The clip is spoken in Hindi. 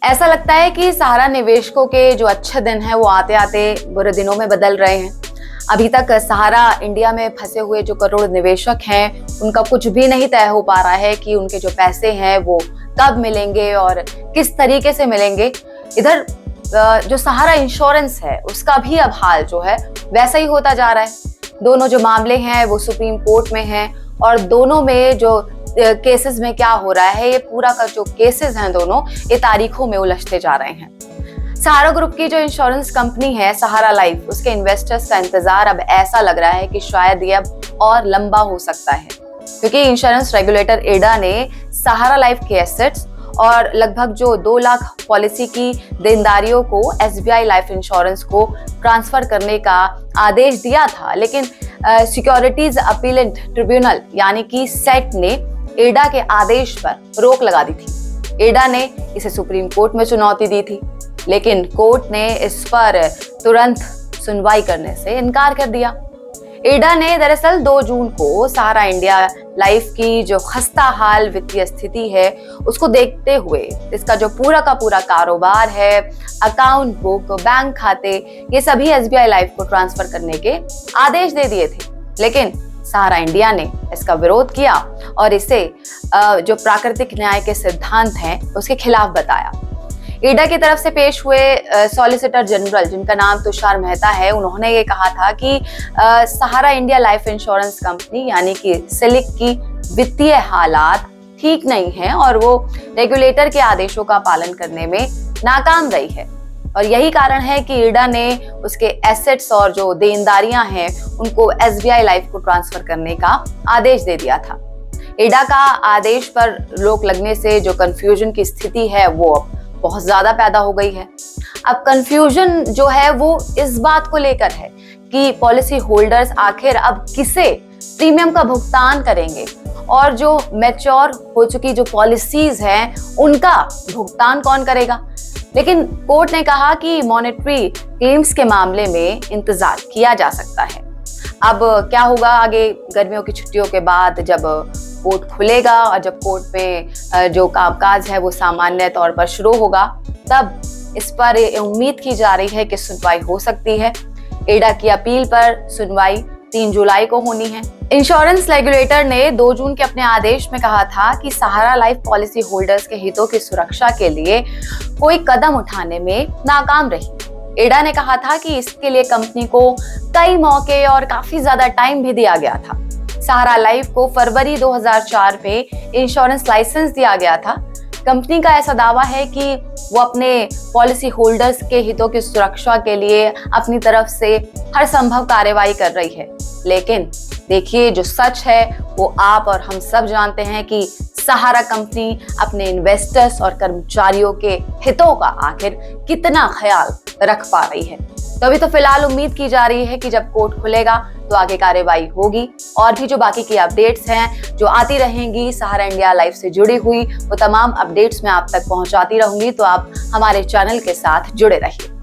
ऐसा लगता है कि सहारा निवेशकों के जो अच्छे दिन हैं वो आते आते बुरे दिनों में बदल रहे हैं। अभी तक सहारा इंडिया में फंसे हुए जो करोड़ निवेशक हैं उनका कुछ भी नहीं तय हो पा रहा है कि उनके जो पैसे हैं वो कब मिलेंगे और किस तरीके से मिलेंगे। इधर जो सहारा इंश्योरेंस है उसका भी अब हाल जो है वैसा ही होता जा रहा है। दोनों जो मामले हैं वो सुप्रीम कोर्ट में हैं और दोनों में जो केसेस में क्या हो रहा है, ये पूरा का जो केसेस हैं दोनों ये तारीखों में उलझते जा रहे हैं। सहारा ग्रुप की जो इंश्योरेंस कंपनी है सहारा लाइफ, उसके इन्वेस्टर्स का इंतजार अब ऐसा लग रहा है कि शायद ये अब और लंबा हो सकता है, क्योंकि इंश्योरेंस रेगुलेटर एडा ने सहारा लाइफ के एसेट्स और लगभग जो 2 लाख पॉलिसी की देनदारियों को SBI लाइफ इंश्योरेंस को ट्रांसफर करने का आदेश दिया था, लेकिन सिक्योरिटीज अपीलेंट ट्रिब्यूनल यानी कि सेट ने एडा के आदेश पर रोक लगा दी थी। एडा ने इसे सुप्रीम कोर्ट में चुनौती दी थी, लेकिन कोर्ट ने इस पर तुरंत सुनवाई करने से इनकार कर दिया। एडा ने दरअसल 2 जून को सहारा इंडिया लाइफ की जो खस्ता हाल वित्तीय स्थिति है उसको देखते हुए इसका जो पूरा का पूरा कारोबार है, अकाउंट बुक, बैंक खाते, ये सभी SBI लाइफ को ट्रांसफर करने के आदेश दे दिए थे। लेकिन सहारा इंडिया ने इसका विरोध किया और इसे जो प्राकृतिक न्याय के सिद्धांत हैं उसके खिलाफ बताया। एडा की तरफ से पेश हुए सॉलिसिटर जनरल, जिनका नाम तुषार मेहता है, उन्होंने ये कहा था कि सहारा इंडिया लाइफ इंश्योरेंस कंपनी यानी कि सिलिक की वित्तीय हालात ठीक नहीं है और वो रेगुलेटर के आदेशों का पालन करने में नाकाम रही है और यही कारण है कि एडा ने उसके एसेट्स और जो देनदारियां हैं उनको SBI लाइफ को ट्रांसफर करने का आदेश दे दिया था। एडा का आदेश पर रोक लगने से जो कंफ्यूजन की स्थिति है वो बहुत ज्यादा पैदा हो गई है। अब कंफ्यूजन जो है वो इस बात को लेकर है कि पॉलिसी होल्डर्स आखिर अब किसे प्रीमियम का भुगतान करेंगे और जो मैच्योर हो चुकी जो पॉलिसीज हैं उनका भुगतान कौन करेगा। लेकिन कोर्ट ने कहा कि मॉनेटरी क्लेम्स के मामले में इंतजार किया जा सकता है। अब क्या होगा आगे गर्मियों की छुट्टियों के बाद जब कोर्ट खुलेगा और जब कोर्ट में जो कामकाज है वो सामान्य तौर पर शुरू होगा, तब इस पर उम्मीद की जा रही है कि सुनवाई हो सकती है। एडा की अपील पर सुनवाई 3 जुलाई को होनी है। इंश्योरेंस रेगुलेटर ने 2 जून के अपने आदेश में कहा था कि सहारा लाइफ पॉलिसी होल्डर्स के हितों की सुरक्षा के लिए कोई कदम उठाने में नाकाम रही। एडा ने कहा था कि इसके लिए कंपनी को कई मौके और काफी ज्यादा टाइम भी दिया गया था। सहारा लाइफ को फरवरी 2004 में इंश्योरेंस लाइसेंस दिया गया था। कंपनी का ऐसा दावा है कि वो अपने पॉलिसी होल्डर्स के हितों की सुरक्षा के लिए अपनी तरफ से हर संभव कार्रवाई कर रही है, लेकिन देखिए जो सच है वो आप और हम सब जानते हैं कि सहारा कंपनी अपने इन्वेस्टर्स और कर्मचारियों के हितों का आखिर कितना ख्याल रख पा रही है। तो अभी तो फिलहाल उम्मीद की जा रही है कि जब कोर्ट खुलेगा तो आगे कार्रवाई होगी और भी जो बाकी की अपडेट्स हैं जो आती रहेंगी सहारा इंडिया लाइफ से जुड़ी हुई, वो तमाम अपडेट्स मैं आप तक पहुंचाती रहूंगी। तो आप हमारे चैनल के साथ जुड़े रहिए।